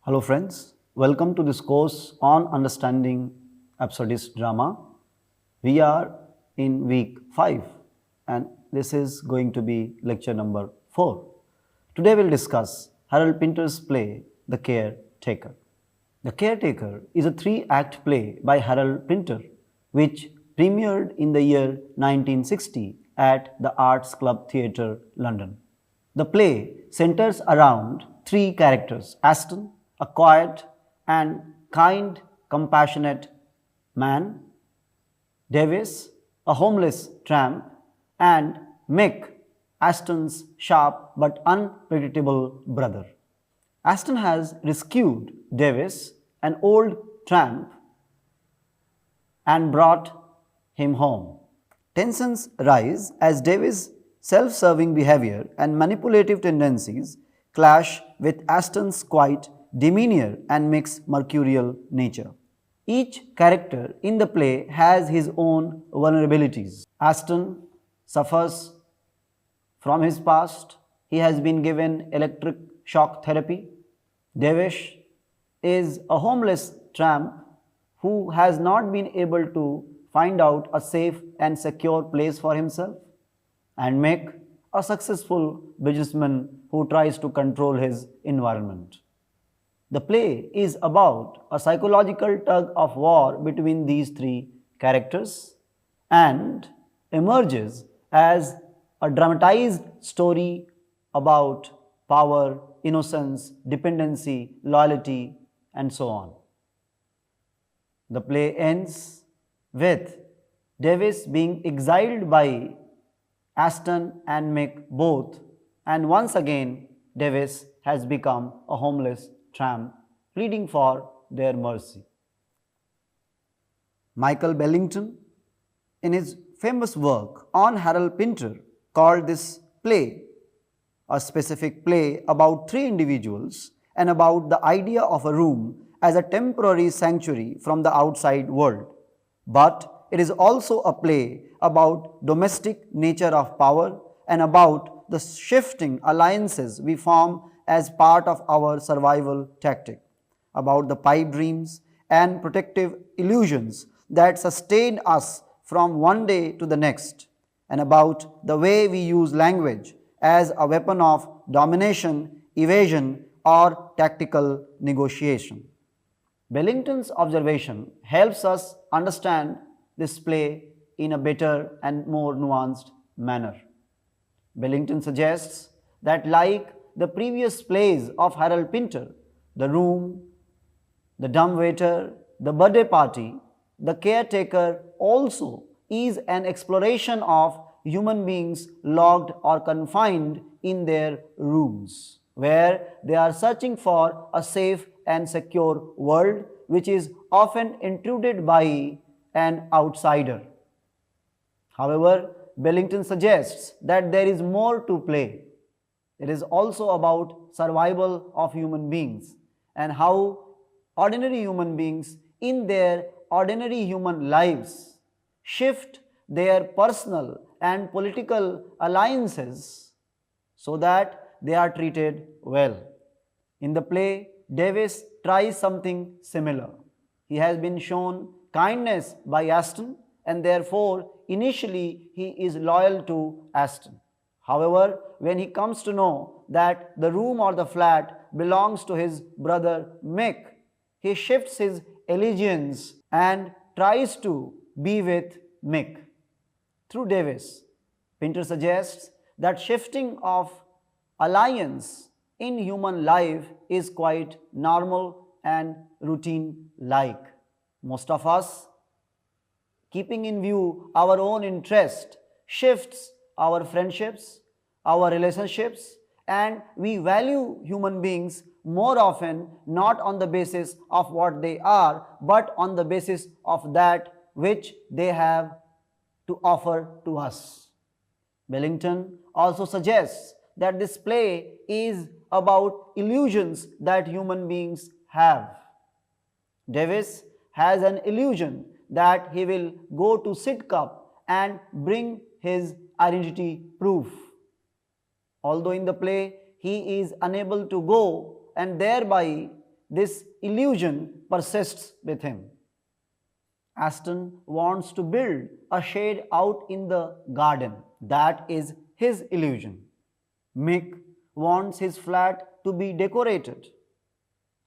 Hello friends, welcome to this course on understanding absurdist drama. We are in week 5 and this is going to be lecture number 4. Today we'll discuss Harold Pinter's play The Caretaker. The Caretaker is a 3-act play by Harold Pinter which premiered in the year 1960 at the Arts Club Theatre, London. The play centers around 3 characters: Aston, a quiet and kind, compassionate man; Davis, a homeless tramp; and Mick, Aston's sharp but unpredictable brother. Aston has rescued Davis, an old tramp, and brought him home. Tensions rise as Davis' self-serving behavior and manipulative tendencies clash with Aston's quiet demeanor and Mick's mercurial nature. Each character in the play has his own vulnerabilities. Aston suffers from his past. He has been given electric shock therapy. Davis is a homeless tramp who has not been able to find out a safe and secure place for himself. And Mick, a successful businessman who tries to control his environment. The play is about a psychological tug of war between these 3 characters and emerges as a dramatized story about power, innocence, dependency, loyalty, and so on. The play ends with Davis being exiled by Aston and Mick both, and once again Davis has become a homeless tramp pleading for their mercy. Michael Bellington, in his famous work on Harold Pinter, called this play a specific play about 3 individuals and about the idea of a room as a temporary sanctuary from the outside world. But it is also a play about domestic nature of power and about the shifting alliances we form as part of our survival tactic, about the pipe dreams and protective illusions that sustain us from one day to the next, and about the way we use language as a weapon of domination, evasion, or tactical negotiation. Bellington's observation helps us understand this play in a better and more nuanced manner. Bellington suggests that, like the previous plays of Harold Pinter, The Room, The Dumb Waiter, The Birthday Party, The Caretaker also is an exploration of human beings locked or confined in their rooms, where they are searching for a safe and secure world which is often intruded by an outsider. However, Bellington suggests that there is more to play. It is also about survival of human beings and how ordinary human beings in their ordinary human lives shift their personal and political alliances so that they are treated well. In the play, Davis tries something similar. He has been shown kindness by Aston and therefore initially he is loyal to Aston. However, when he comes to know that the room or the flat belongs to his brother Mick, he shifts his allegiance and tries to be with Mick. Through Davis, Pinter suggests that shifting of alliance in human life is quite normal and routine-like. Most of us, keeping in view our own interest, shifts our friendships, our relationships, and we value human beings more often not on the basis of what they are, but on the basis of that which they have to offer to us. Bellington also suggests that this play is about illusions that human beings have. Davis has an illusion that he will go to Sidcup and bring his identity proof. Although in the play he is unable to go and thereby this illusion persists with him. Aston wants to build a shed out in the garden. That is his illusion. Mick wants his flat to be decorated,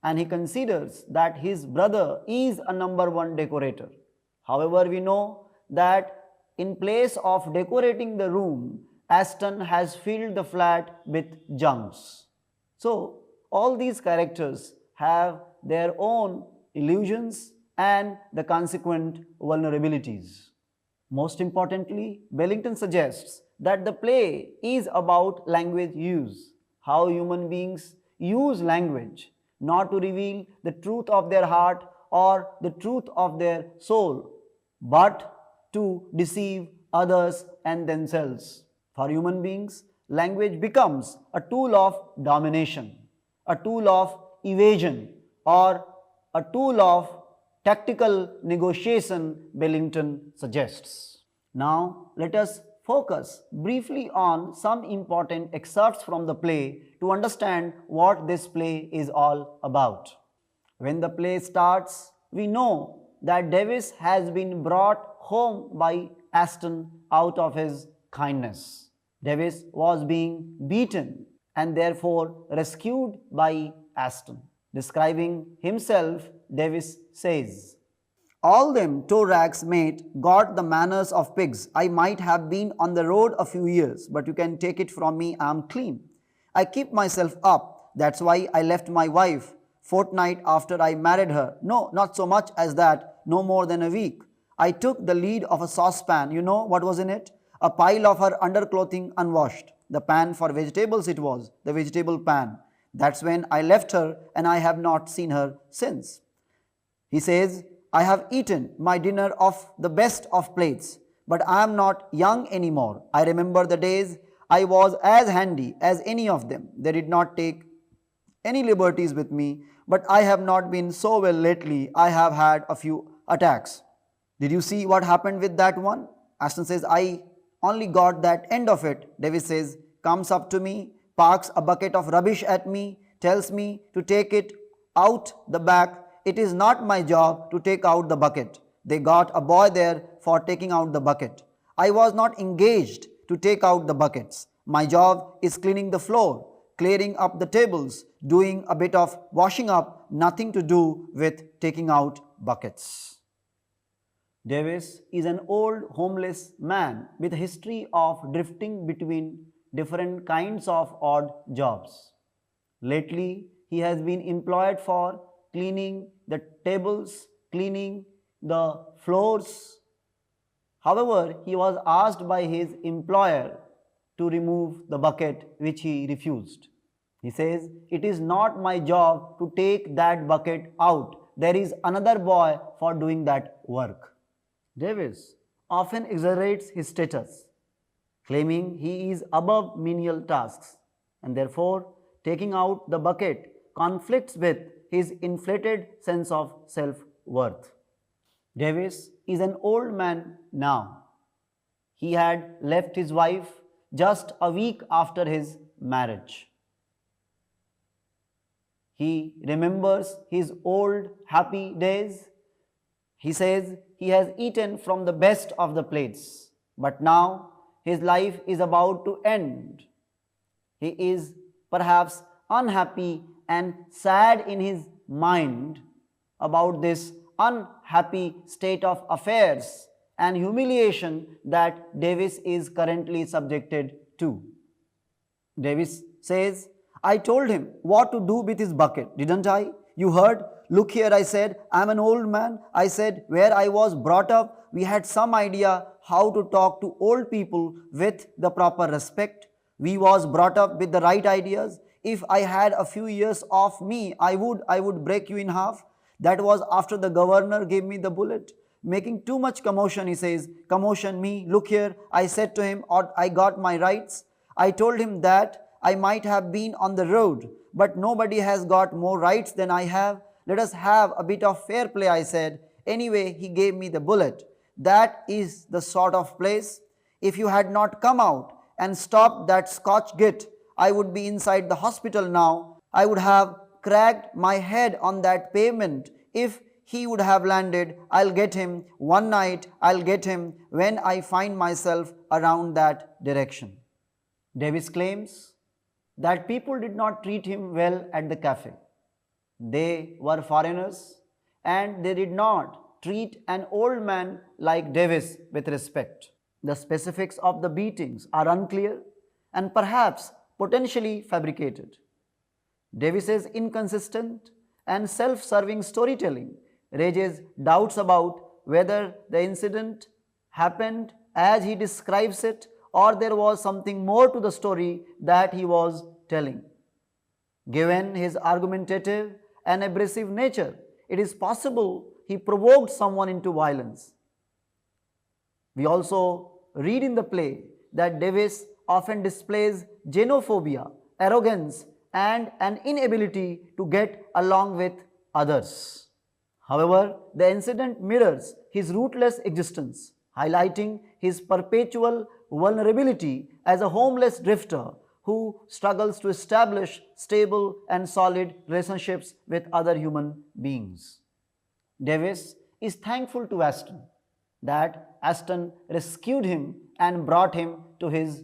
and he considers that his brother is a number one decorator. However, we know that in place of decorating the room, Aston has filled the flat with junks. So, all these characters have their own illusions and the consequent vulnerabilities. Most importantly, Bellington suggests that the play is about language use, how human beings use language not to reveal the truth of their heart or the truth of their soul, but to deceive others and themselves. For human beings, language becomes a tool of domination, a tool of evasion, or a tool of tactical negotiation, Bellington suggests. Now, let us focus briefly on some important excerpts from the play to understand what this play is all about. When the play starts, we know that Davis has been brought home by Aston out of his kindness. Davis was being beaten and therefore rescued by Aston. Describing himself, Davis says, "All them toe rags, mate, got the manners of pigs. I might have been on the road a few years, but you can take it from me, I'm clean. I keep myself up. That's why I left my wife fortnight after I married her. No, not so much as that, no more than a week. I took the lead of a saucepan. You know what was in it? A pile of her underclothing unwashed. The pan for vegetables it was, the vegetable pan. That's when I left her and I have not seen her since." He says, "I have eaten my dinner off the best of plates, but I am not young anymore. I remember the days I was as handy as any of them. They did not take any liberties with me, but I have not been so well lately. I have had a few attacks." Did you see what happened with that one? Aston says, "I only got that end of it." Davis says, "Comes up to me, parks a bucket of rubbish at me, tells me to take it out the back. It is not my job to take out the bucket. They got a boy there for taking out the bucket. I was not engaged to take out the buckets. My job is cleaning the floor, clearing up the tables, doing a bit of washing up, nothing to do with taking out buckets." Davis is an old homeless man with a history of drifting between different kinds of odd jobs. Lately, he has been employed for cleaning the tables, cleaning the floors. However, he was asked by his employer to remove the bucket, which he refused. He says, "It is not my job to take that bucket out. There is another boy for doing that work." Davis often exaggerates his status, claiming he is above menial tasks, and therefore taking out the bucket conflicts with his inflated sense of self-worth. Davis is an old man now. He had left his wife just a week after his marriage. He remembers his old happy days. He says he has eaten from the best of the plates, but now his life is about to end. He is perhaps unhappy and sad in his mind about this unhappy state of affairs and humiliation that Davis is currently subjected to. Davis says, "I told him what to do with his bucket, didn't I? You heard? Look here, I said, I'm an old man. I said, where I was brought up, we had some idea how to talk to old people with the proper respect. We was brought up with the right ideas. If I had a few years off me, I would break you in half. That was after the governor gave me the bullet. Making too much commotion," he says. "Commotion me, look here, I said to him, or I got my rights. I told him that I might have been on the road, but nobody has got more rights than I have. Let us have a bit of fair play," I said. Anyway, he gave me the bullet. That is the sort of place. If you had not come out and stopped that Scotch git, I would be inside the hospital now. I would have cracked my head on that pavement. If he would have landed, I'll get him. One night, I'll get him when I find myself around that direction. Davis claims that people did not treat him well at the cafe. They were foreigners and they did not treat an old man like Davis with respect. The specifics of the beatings are unclear and perhaps potentially fabricated. Davis's inconsistent and self-serving storytelling raises doubts about whether the incident happened as he describes it or there was something more to the story that he was telling. Given his argumentative and abrasive nature, it is possible he provoked someone into violence. We also read in the play that Davis often displays xenophobia, arrogance, and an inability to get along with others. However, the incident mirrors his rootless existence, highlighting his perpetual vulnerability as a homeless drifter who struggles to establish stable and solid relationships with other human beings. Davis is thankful to Aston that Aston rescued him and brought him to his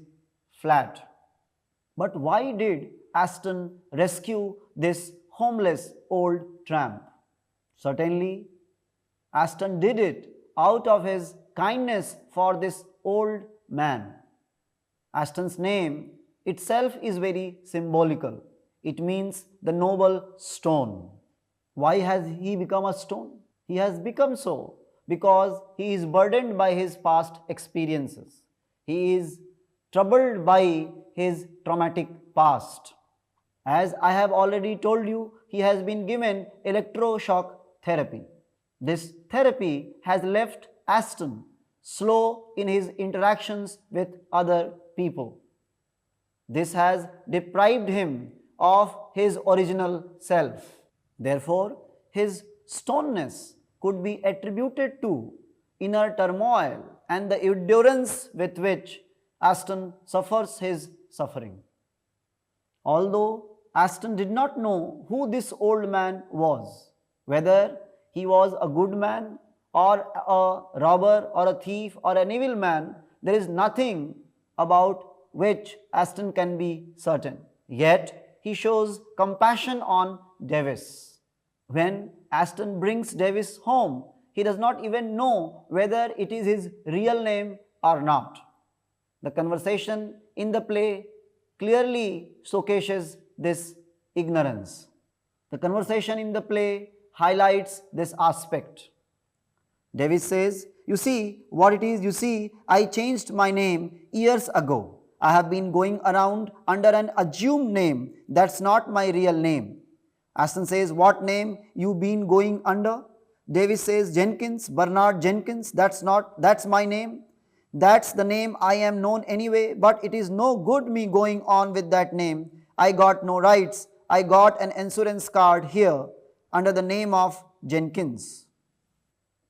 flat. But why did Aston rescue this homeless old tramp? Certainly, Aston did it out of his kindness for this old man. Aston's name itself is very symbolical. It means the noble stone. Why has he become a stone? He has become so because he is burdened by his past experiences. He is troubled by his traumatic past. As I have already told you, he has been given electroshock therapy. This therapy has left Aston slow in his interactions with other people. This has deprived him of his original self. Therefore, his stoneness could be attributed to inner turmoil and the endurance with which Aston suffers his suffering. Although Aston did not know who this old man was, whether he was a good man or a robber or a thief or an evil man, there is nothing about which Aston can be certain. Yet, he shows compassion on Davis. When Aston brings Davis home, he does not even know whether it is his real name or not. The conversation in the play clearly showcases this ignorance. The conversation in the play highlights this aspect. Davis says, "You see what it is, you see, I changed my name years ago. I have been going around under an assumed name. That's not my real name." Aston says, "What name you been going under?" Davis says, "Jenkins, Bernard Jenkins, that's my name. That's the name I am known anyway, but it is no good me going on with that name. I got no rights. I got an insurance card here under the name of Jenkins."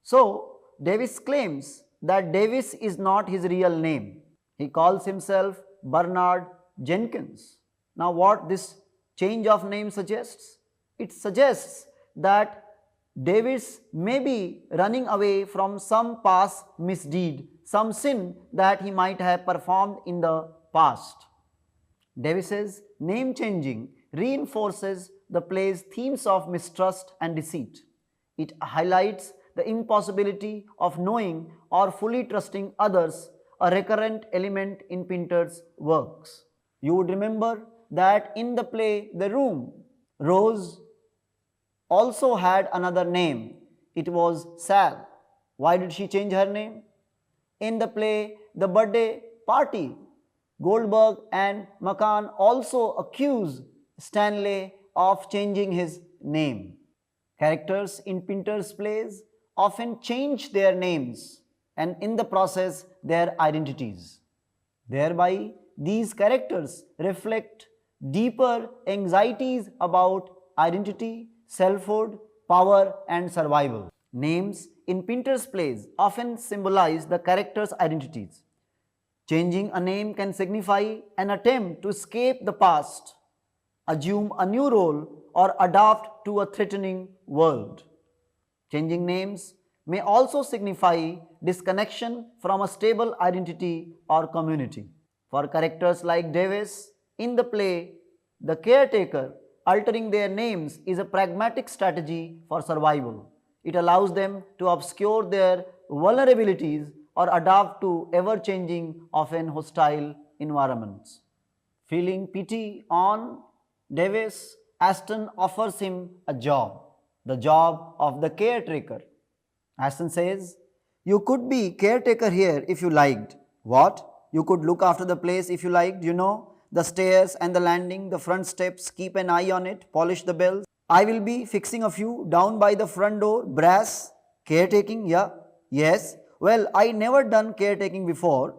So, Davis claims that Davis is not his real name. He calls himself Bernard Jenkins. Now, what this change of name suggests? It suggests that Davis may be running away from some past misdeed, some sin that he might have performed in the past. Davis's name changing reinforces the play's themes of mistrust and deceit. It highlights the impossibility of knowing or fully trusting others, a recurrent element in Pinter's works. You would remember that in the play The Room, Rose also had another name. It was Sal. Why did she change her name? In the play The Birthday Party, Goldberg and McCann also accuse Stanley of changing his name. Characters in Pinter's plays often change their names and in the process their identities. Thereby, these characters reflect deeper anxieties about identity, selfhood, power and survival. Names in Pinter's plays often symbolize the characters' identities. Changing a name can signify an attempt to escape the past, assume a new role or adapt to a threatening world. Changing names may also signify disconnection from a stable identity or community. For characters like Davis in the play, the caretaker altering their names is a pragmatic strategy for survival. It allows them to obscure their vulnerabilities or adapt to ever changing, often hostile environments. Feeling pity on Davis, Aston offers him a job, the job of the caretaker. Aston says, "You could be caretaker here if you liked." What? You could look after the place if you liked, the stairs and the landing, the front steps, keep an eye on it, polish the bells. I will be fixing a few down by the front door, brass, caretaking, yeah, yes. Well, I never done caretaking before,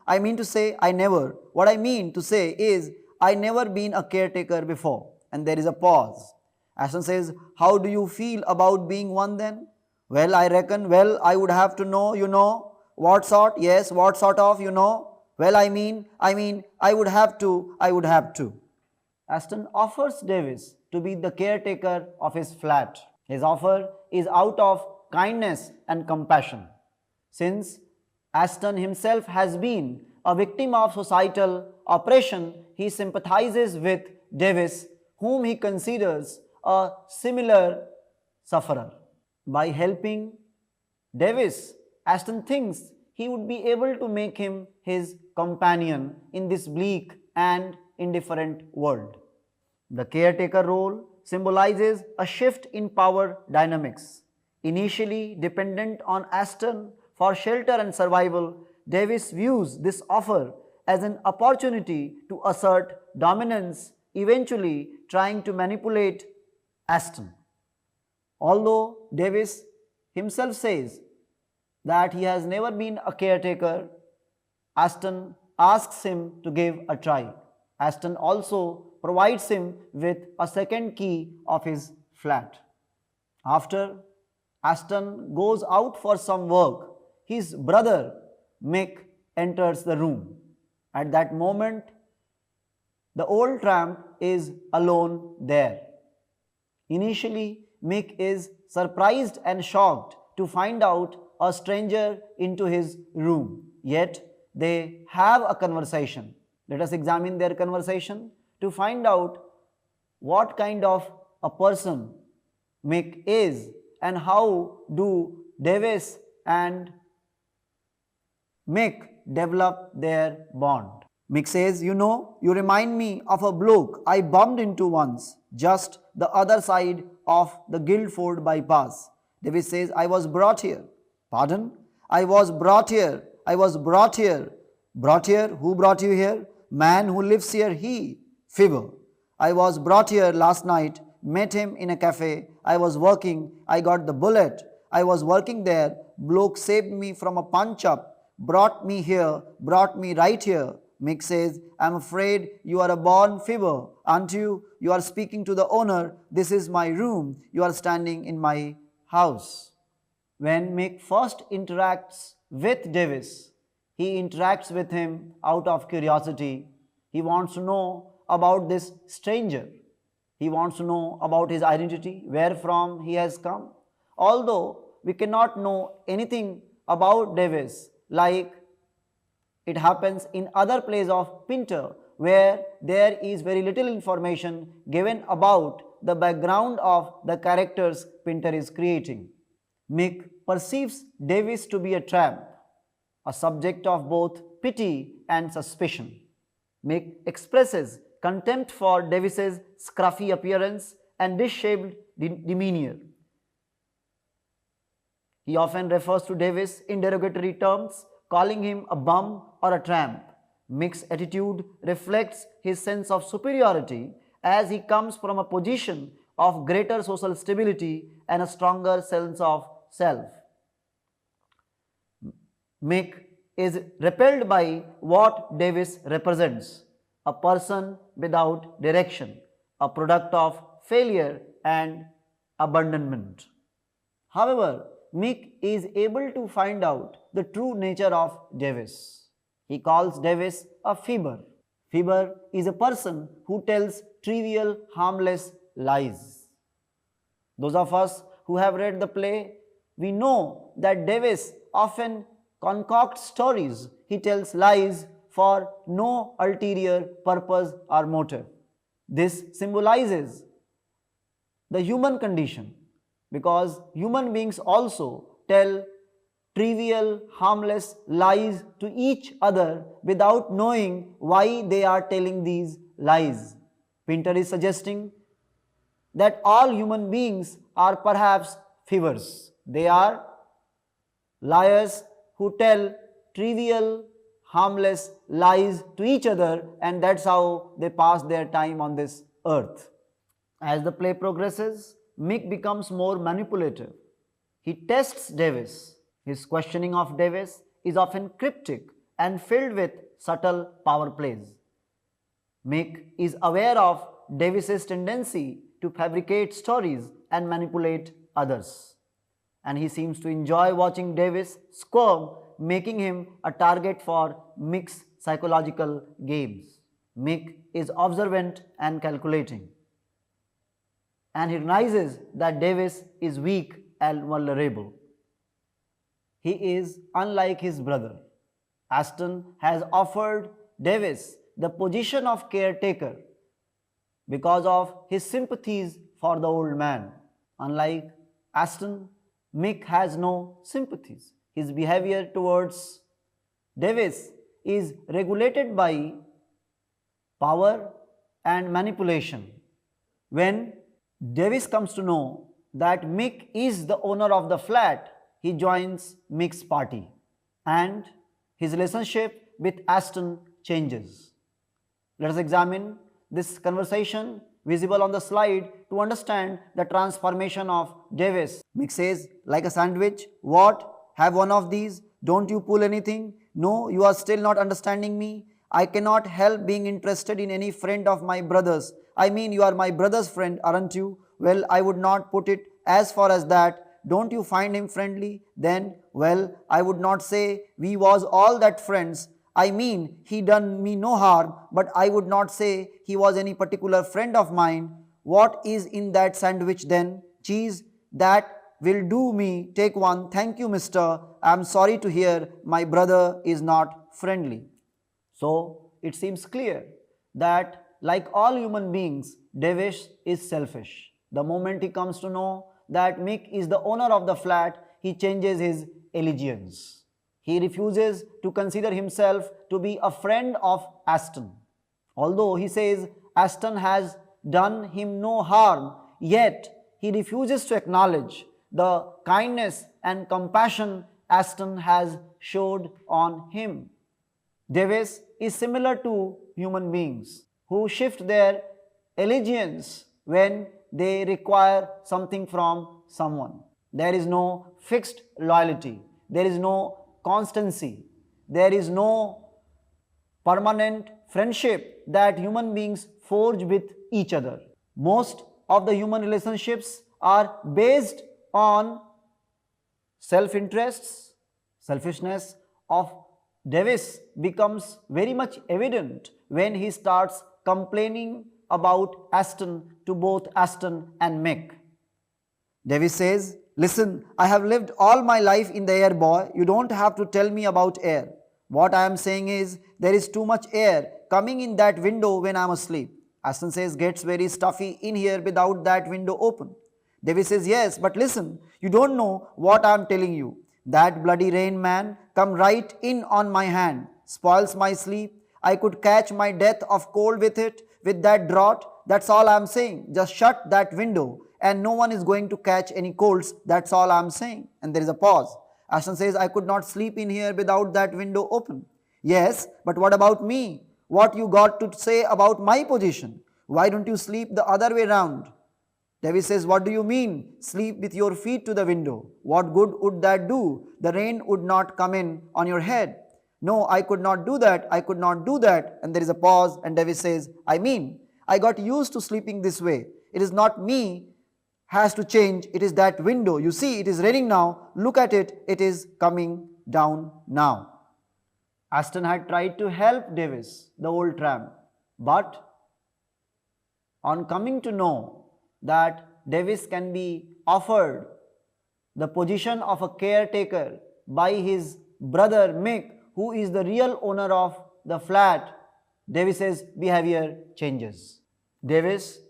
I mean to say I never. What I mean to say is I never been a caretaker before. And there is a pause. Aston says, how do you feel about being one then? Well, I reckon, I would have to know, what sort, yes, what sort of, well, I mean, I would have to. Aston offers Davis to be the caretaker of his flat. His offer is out of kindness and compassion. Since Aston himself has been a victim of societal oppression, he sympathizes with Davis, whom he considers a similar sufferer. By helping Davis, Aston thinks he would be able to make him his companion in this bleak and indifferent world. The caretaker role symbolizes a shift in power dynamics. Initially dependent on Aston for shelter and survival, Davis views this offer as an opportunity to assert dominance, eventually trying to manipulate Aston. Although Davis himself says that he has never been a caretaker, Aston asks him to give a try. Aston also provides him with a second key of his flat. After Aston goes out for some work, his brother Mick enters the room. At that moment, the old tramp is alone there. Initially, Mick is surprised and shocked to find out a stranger into his room. Yet, they have a conversation. Let us examine their conversation to find out what kind of a person Mick is and how do Davis and Mick develop their bond. Mick says, you remind me of a bloke I bumped into once, just the other side of the Guildford bypass. Davis says, I was brought here. Pardon? I was brought here. Brought here? Who brought you here? Man who lives here, he. Fibber. I was brought here last night, met him in a cafe. I was working. I got the bullet. I was working there. Bloke saved me from a punch-up. Brought me here. Brought me right here. Mick says, I'm afraid you are a born fibber, aren't you? You are speaking to the owner. This is my room. You are standing in my house. When Mick first interacts with Davis, he interacts with him out of curiosity. He wants to know about this stranger. He wants to know about his identity, where from he has come. Although we cannot know anything about Davis, like it happens in other plays of Pinter, where there is very little information given about the background of the characters Pinter is creating. Mick perceives Davis to be a tramp, a subject of both pity and suspicion. Mick expresses contempt for Davis's scruffy appearance and disheveled demeanor. He often refers to Davis in derogatory terms, calling him a bum or a tramp. Mick's attitude reflects his sense of superiority as he comes from a position of greater social stability and a stronger sense of self. Mick is repelled by what Davis represents, a person without direction, a product of failure and abandonment. However, Mick is able to find out the true nature of Davis. He calls Davis a fibber. Fibber is a person who tells trivial, harmless lies. Those of us who have read the play, we know that Davis often concocts stories. He tells lies for no ulterior purpose or motive. This symbolizes the human condition because human beings also tell trivial, harmless lies to each other without knowing why they are telling these lies. Pinter is suggesting that all human beings are perhaps thieves. They are liars who tell trivial, harmless lies to each other, and that's how they pass their time on this earth. As the play progresses, Mick becomes more manipulative. He tests Davis. His questioning of Davis is often cryptic and filled with subtle power plays. Mick is aware of Davis's tendency to fabricate stories and manipulate others, and he seems to enjoy watching Davis squirm, making him a target for Mick's psychological games. Mick is observant and calculating, and he realizes that Davis is weak and vulnerable. He is unlike his brother. Aston has offered Davis the position of caretaker because of his sympathies for the old man. Unlike Aston, Mick has no sympathies. His behavior towards Davis is regulated by power and manipulation. When Davis comes to know that Mick is the owner of the flat, he joins Mick's party, and his relationship with Aston changes. Let us examine this conversation visible on the slide to understand the transformation of Davis. Mick says, like a sandwich, what? Have one of these? Don't you pull anything? No, you are still not understanding me. I cannot help being interested in any friend of my brother's. I mean, you are my brother's friend, aren't you? Well, I would not put it as far as that. Don't you find him friendly? Then, well, I would not say we was all that friends. I mean, he done me no harm, but I would not say he was any particular friend of mine. What is in that sandwich then? Cheese? That will do me. Take one. Thank you, mister. I am sorry to hear my brother is not friendly. So, it seems clear that like all human beings, Davis is selfish. The moment he comes to know that Mick is the owner of the flat, he changes his allegiance. He refuses to consider himself to be a friend of Aston. Although he says Aston has done him no harm, yet he refuses to acknowledge the kindness and compassion Aston has showed on him. Davis is similar to human beings who shift their allegiance when they require something from someone. There is no fixed loyalty. There is no constancy. There is no permanent friendship that human beings forge with each other. Most of the human relationships are based on self-interests. Selfishness of Davis becomes very much evident when he starts complaining about Aston to both Aston and Mick. Davis says, listen, I have lived all my life in the air, boy. You don't have to tell me about air. What I am saying is, there is too much air coming in that window when I am asleep. Aston says, gets very stuffy in here without that window open. Davis says, yes, but listen, you don't know what I am telling you. That bloody rain, man, come right in on my hand, spoils my sleep. I could catch my death of cold with it, with that draught. That's all I am saying. Just shut that window and no one is going to catch any colds. That's all I am saying. And there is a pause. Aston says, I could not sleep in here without that window open. Yes, but what about me? What you got to say about my position? Why don't you sleep the other way round? Davis says, what do you mean? Sleep with your feet to the window. What good would that do? The rain would not come in on your head. No, I could not do that. I could not do that. And there is a pause and Davis says, I mean, I got used to sleeping this way. It is not me has to change. It is that window. You see, it is raining now. Look at it. It is coming down now. Aston had tried to help Davis, the old tramp, but on coming to know that Davis can be offered the position of a caretaker by his brother Mick, who is the real owner of the flat, Davis's behavior changes. Davis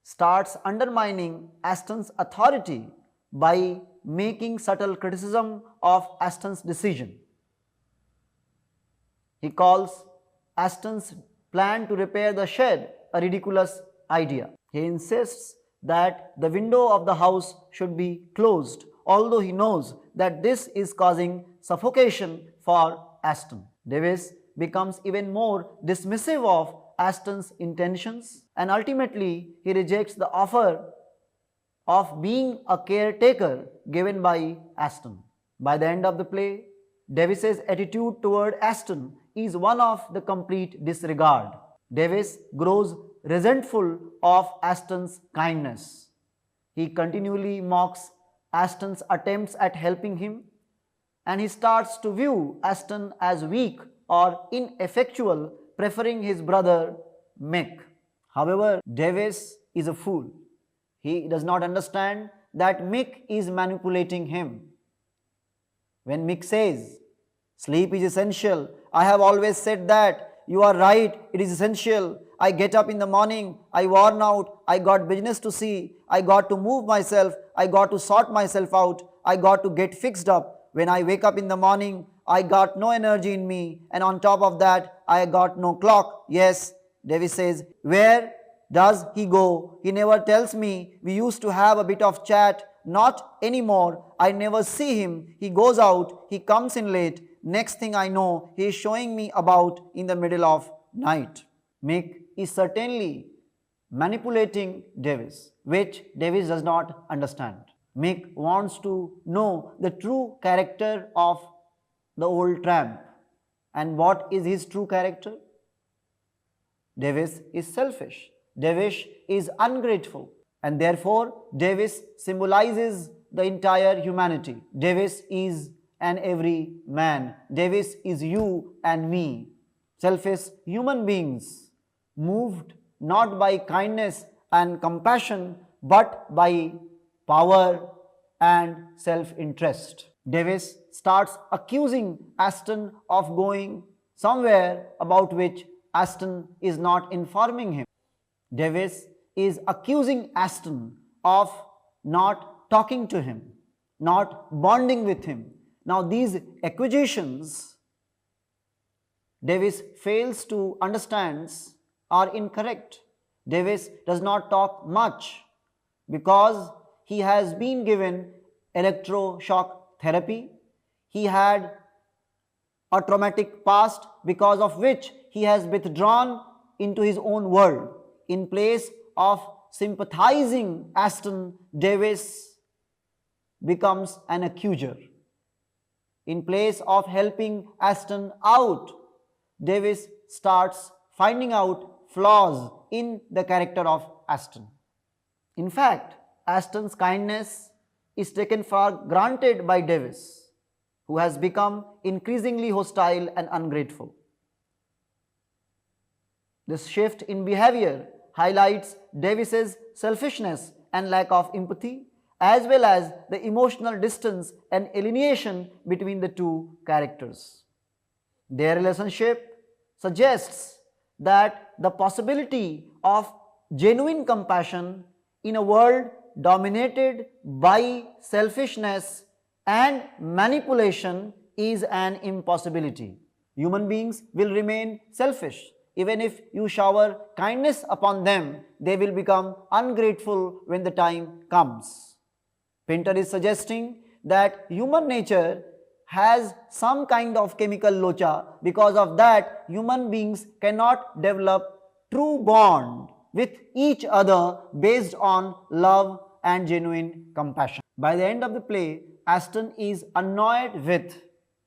starts undermining Aston's authority by making subtle criticism of Aston's decision. He calls Aston's plan to repair the shed a ridiculous idea. He insists that the window of the house should be closed, although he knows that this is causing suffocation for Aston. Davis becomes even more dismissive of Aston's intentions, and ultimately he rejects the offer of being a caretaker given by Aston. By the end of the play, Davis's attitude toward Aston is one of the complete disregard. Davis grows resentful of Aston's kindness. He continually mocks Aston's attempts at helping him, and he starts to view Aston as weak or ineffectual, preferring his brother Mick. However, Davis is a fool. He does not understand that Mick is manipulating him. When Mick says, "Sleep is essential, I have always said that. You are right, it is essential. I get up in the morning, I worn out, I got business to see, I got to move myself, I got to sort myself out, I got to get fixed up. When I wake up in the morning, I got no energy in me, and on top of that, I got no clock." Yes, Davis says, where does he go? He never tells me. We used to have a bit of chat. Not anymore. I never see him. He goes out, he comes in late. Next thing I know, he is showing me about in the middle of night. Mick is certainly manipulating Davis, which Davis does not understand. Mick wants to know the true character of the old tramp. And what is his true character? Davis is selfish. Davis is ungrateful, and therefore Davis symbolizes the entire humanity. Davis is an every man. Davis is you and me. Selfish human beings, moved not by kindness and compassion, but by power and self-interest. Davis starts accusing Aston of going somewhere about which Aston is not informing him. Davis is accusing Aston of not talking to him, not bonding with him. Now these accusations Davis fails to understand are incorrect. Davis does not talk much because he has been given electroshock therapy. He had a traumatic past because of which he has withdrawn into his own world. In place of sympathizing Aston, Davis becomes an accuser. In place of helping Aston out, Davis starts finding out flaws in the character of Aston. In fact, Aston's kindness is taken for granted by Davis, who has become increasingly hostile and ungrateful. This shift in behavior highlights Davis's selfishness and lack of empathy, as well as the emotional distance and alienation between the two characters. Their relationship suggests that the possibility of genuine compassion in a world dominated by selfishness and manipulation is an impossibility. Human beings will remain selfish. Even if you shower kindness upon them, they will become ungrateful when the time comes. Pinter is suggesting that human nature has some kind of chemical locha. Because of that, human beings cannot develop true bond with each other based on love and genuine compassion. By the end of the play, Aston is annoyed with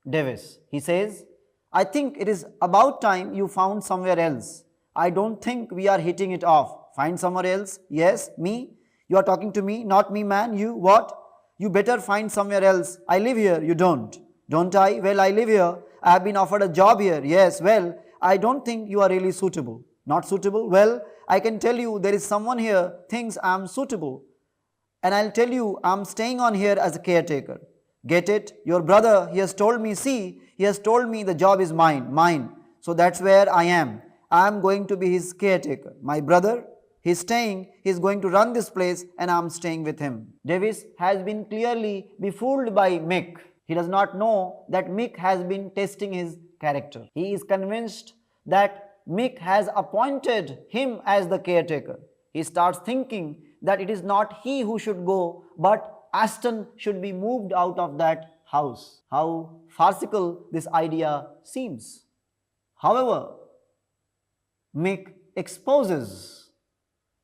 Davis. He says, "I think it is about time you found somewhere else. I don't think we are hitting it off." Find somewhere else? Yes, me? You are talking to me, not me, man. You what? You better find somewhere else. I live here, you don't. Don't I? Well, I live here. I have been offered a job here. Yes, well, I don't think you are really suitable. Not suitable? Well, I can tell you there is someone here thinks I am suitable, and I'll tell you I am staying on here as a caretaker. Get it? Your brother, he has told me, see, he has told me the job is mine. So that's where I am. I am going to be his caretaker. My brother, he's staying, he's going to run this place and I am staying with him. Davis has been clearly befooled by Mick. He does not know that Mick has been testing his character. He is convinced that Mick has appointed him as the caretaker. He starts thinking that it is not he who should go, but Aston should be moved out of that house. How farcical this idea seems. However, Mick exposes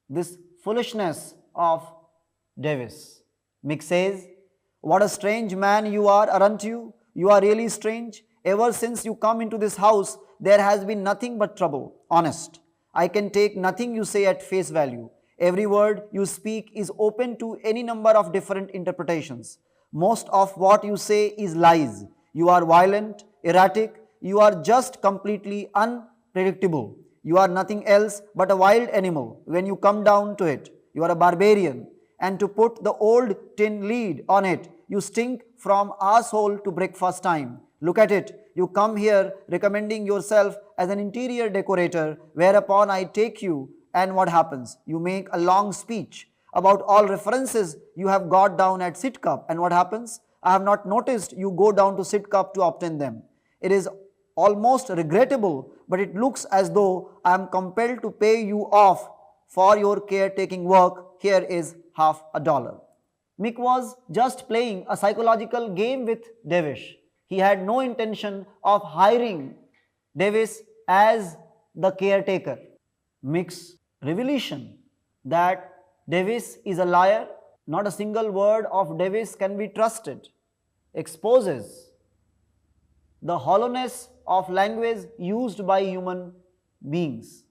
this foolishness of Davis. Mick says, "What a strange man you are, aren't you? You are really strange. Ever since you come into this house, there has been nothing but trouble. Honest. I can take nothing you say at face value. Every word you speak is open to any number of different interpretations. Most of what you say is lies. You are violent, erratic, you are just completely unpredictable. You are nothing else but a wild animal when you come down to it. You are a barbarian, and to put the old tin lid on it, you stink from arsehole to breakfast time. Look at it. You come here recommending yourself as an interior decorator, whereupon I take you, and what happens? You make a long speech about all references you have got down at Sidcup, and what happens? I have not noticed you go down to Sidcup to obtain them. It is almost regrettable, but it looks as though I am compelled to pay you off for your caretaking work. Here is $50. Mick was just playing a psychological game with Davis. He had no intention of hiring Davis as the caretaker. Mick's revelation that Davis is a liar, not a single word of Davis can be trusted, exposes the hollowness of language used by human beings.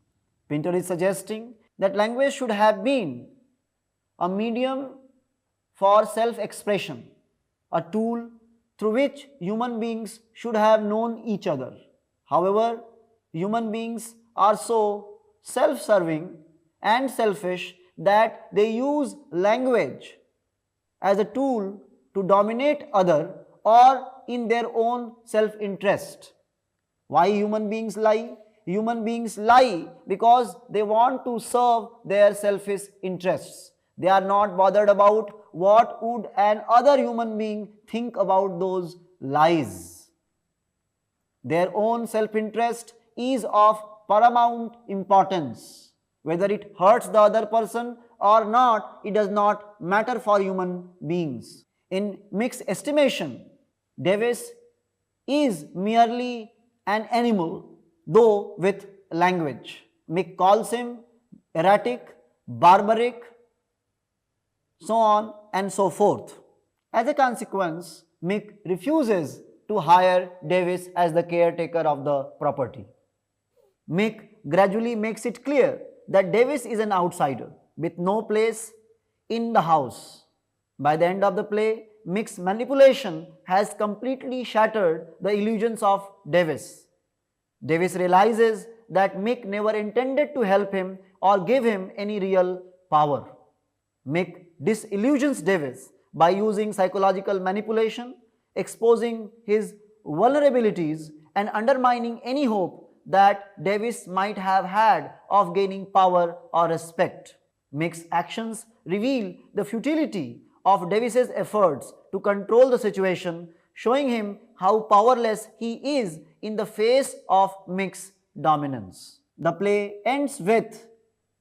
Pinter is suggesting that language should have been a medium for self-expression, a tool through which human beings should have known each other. However, human beings are so self-serving and selfish that they use language as a tool to dominate other or in their own self-interest. Why human beings lie? Human beings lie because they want to serve their selfish interests. They are not bothered about what would an other human being think about those lies. Their own self-interest is of paramount importance. Whether it hurts the other person or not, it does not matter for human beings. In Mick's estimation, Davis is merely an animal, though with language. Mick calls him erratic, barbaric, so on and so forth. As a consequence, Mick refuses to hire Davis as the caretaker of the property. Mick gradually makes it clear that Davis is an outsider with no place in the house. By the end of the play, Mick's manipulation has completely shattered the illusions of Davis. Davis realizes that Mick never intended to help him or give him any real power. Mick disillusions Davis by using psychological manipulation, exposing his vulnerabilities and undermining any hope that Davis might have had of gaining power or respect. Mick's actions reveal the futility of Davis's efforts to control the situation, showing him how powerless he is in the face of Mick's dominance. The play ends with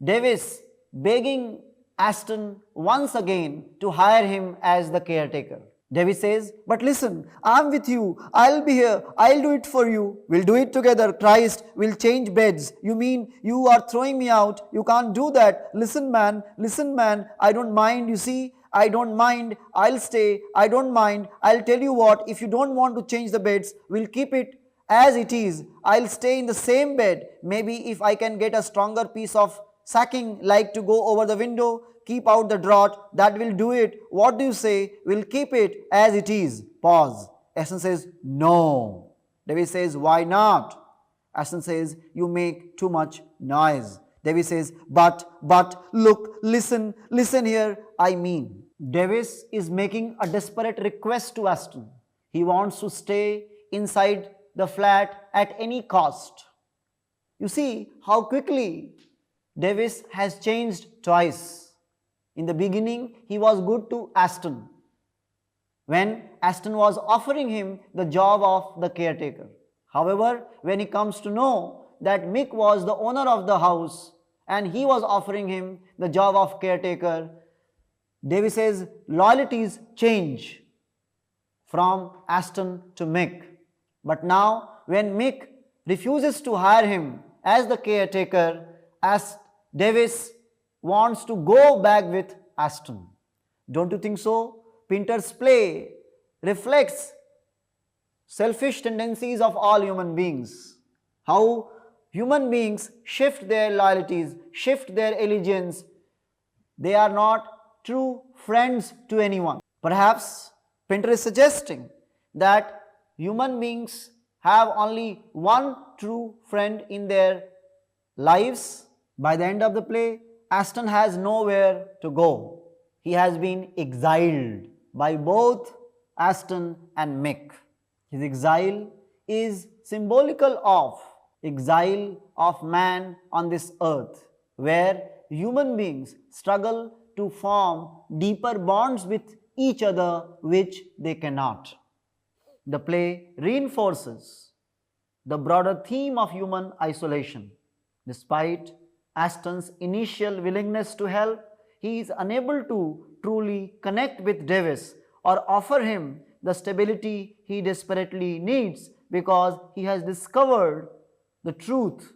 Davis begging Aston once again to hire him as the caretaker. Davis says, "But listen, I'm with you, I'll be here, I'll do it for you, we'll do it together, Christ, we'll change beds. You mean you are throwing me out? You can't do that. Listen man, I don't mind, you see, I don't mind, I'll stay, I don't mind. I'll tell you what, if you don't want to change the beds, we'll keep it as it is. I'll stay in the same bed. Maybe if I can get a stronger piece of sacking like to go over the window, keep out the draught, that will do it. What do you say? We'll keep it as it is." Pause. Aston says, "No." Davis says, "Why not?" Aston says, "You make too much noise." Davis says, but, look, listen here, I mean. Davis is making a desperate request to Aston. He wants to stay inside the flat at any cost. You see how quickly Davis has changed twice. In the beginning, he was good to Aston when Aston was offering him the job of the caretaker. However, when he comes to know that Mick was the owner of the house and he was offering him the job of caretaker, Davis's loyalties change from Aston to Mick. But now when Mick refuses to hire him as the caretaker, as Davis wants to go back with Aston. Don't you think so? Pinter's play reflects selfish tendencies of all human beings. How human beings shift their loyalties, shift their allegiance. They are not true friends to anyone. Perhaps Pinter is suggesting that human beings have only one true friend in their lives. By the end of the play, Aston has nowhere to go. He has been exiled by both Aston and Mick. His exile is symbolical of exile of man on this earth, where human beings struggle to form deeper bonds with each other which they cannot. The play reinforces the broader theme of human isolation. Despite Aston's initial willingness to help, he is unable to truly connect with Davis or offer him the stability he desperately needs because he has discovered the truth,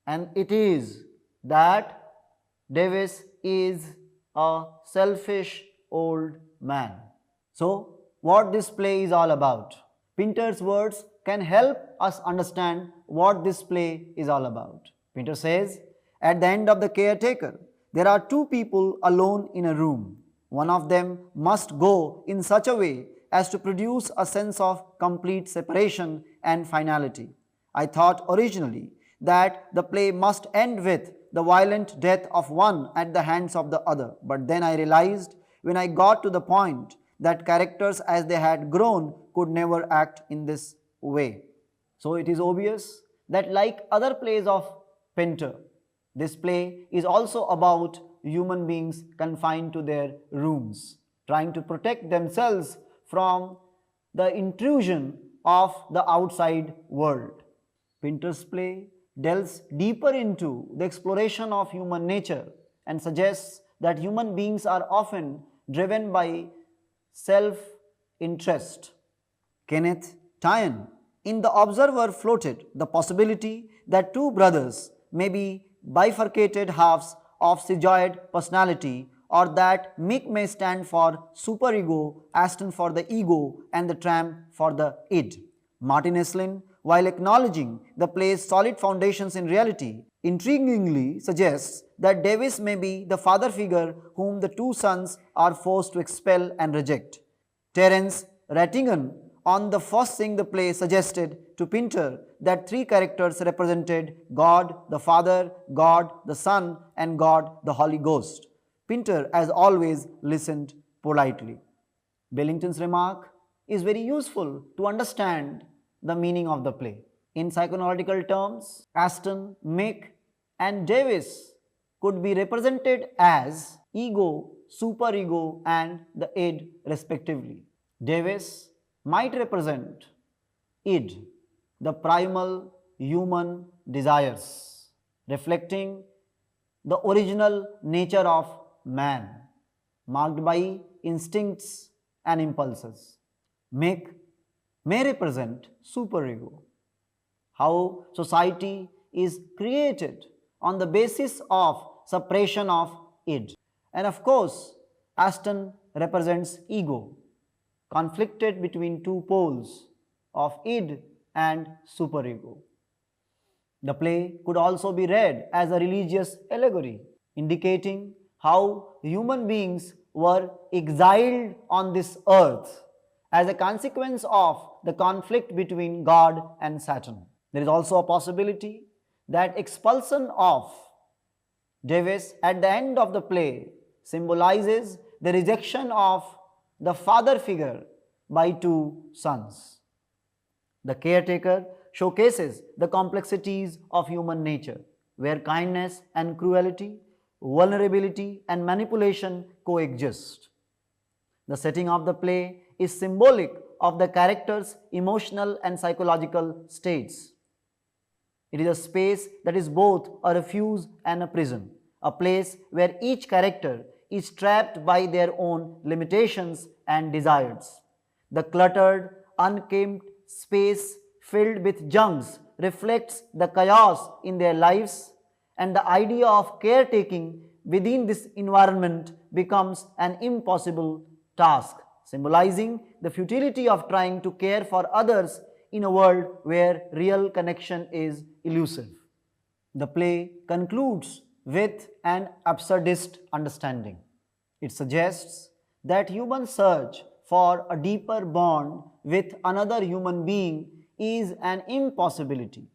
and it is that Davis is a selfish old man. So, what this play is all about? Pinter's words can help us understand what this play is all about. Pinter says, at the end of The Caretaker, there are two people alone in a room. One of them must go in such a way as to produce a sense of complete separation and finality. I thought originally that the play must end with the violent death of one at the hands of the other, but then I realized when I got to the point that characters as they had grown could never act in this way. So it is obvious that like other plays of Pinter, this play is also about human beings confined to their rooms, trying to protect themselves from the intrusion of the outside world. Pinter's play delves deeper into the exploration of human nature and suggests that human beings are often driven by self-interest. Kenneth Tyan in The Observer floated the possibility that two brothers may be bifurcated halves of schizoid personality, or that Mick may stand for superego, Aston for the ego, and the tramp for the id. Martin Esslin, while acknowledging the play's solid foundations in reality, intriguingly suggests that Davis may be the father figure whom the two sons are forced to expel and reject. Terence Rattigan, on the first seeing the play, suggested to Pinter that three characters represented God the Father, God the Son, and God the Holy Ghost. Pinter, as always, listened politely. Billington's remark is very useful to understand the meaning of the play. In psychoanalytical terms, Aston, Mick, and Davis could be represented as ego, superego, and the id respectively. Davis might represent id, the primal human desires, reflecting the original nature of man, marked by instincts and impulses. Mick may represent superego, how society is created on the basis of suppression of id. And of course, Aston represents ego, conflicted between two poles of id and superego. The play could also be read as a religious allegory, indicating how human beings were exiled on this earth as a consequence of the conflict between God and Satan. There is also a possibility that expulsion of Davis at the end of the play symbolizes the rejection of the father figure by two sons. The caretaker showcases the complexities of human nature, where kindness and cruelty, vulnerability and manipulation coexist. The setting of the play is symbolic of the character's emotional and psychological states. It is a space that is both a refuge and a prison, a place where each character is trapped by their own limitations and desires. The cluttered, unkempt space filled with junks reflects the chaos in their lives, and the idea of caretaking within this environment becomes an impossible task, symbolizing the futility of trying to care for others in a world where real connection is elusive. The play concludes with an absurdist understanding. It suggests that human search for a deeper bond with another human being is an impossibility,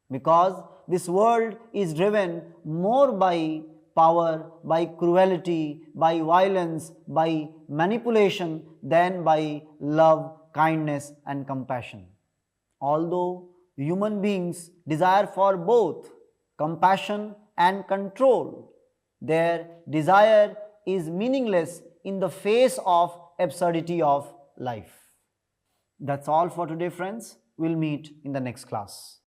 because this world is driven more by power, by cruelty, by violence, by manipulation than by love, kindness and compassion. Although human beings desire for both compassion and control, their desire is meaningless in the face of absurdity of life. That's all for today, friends. We'll meet in the next class.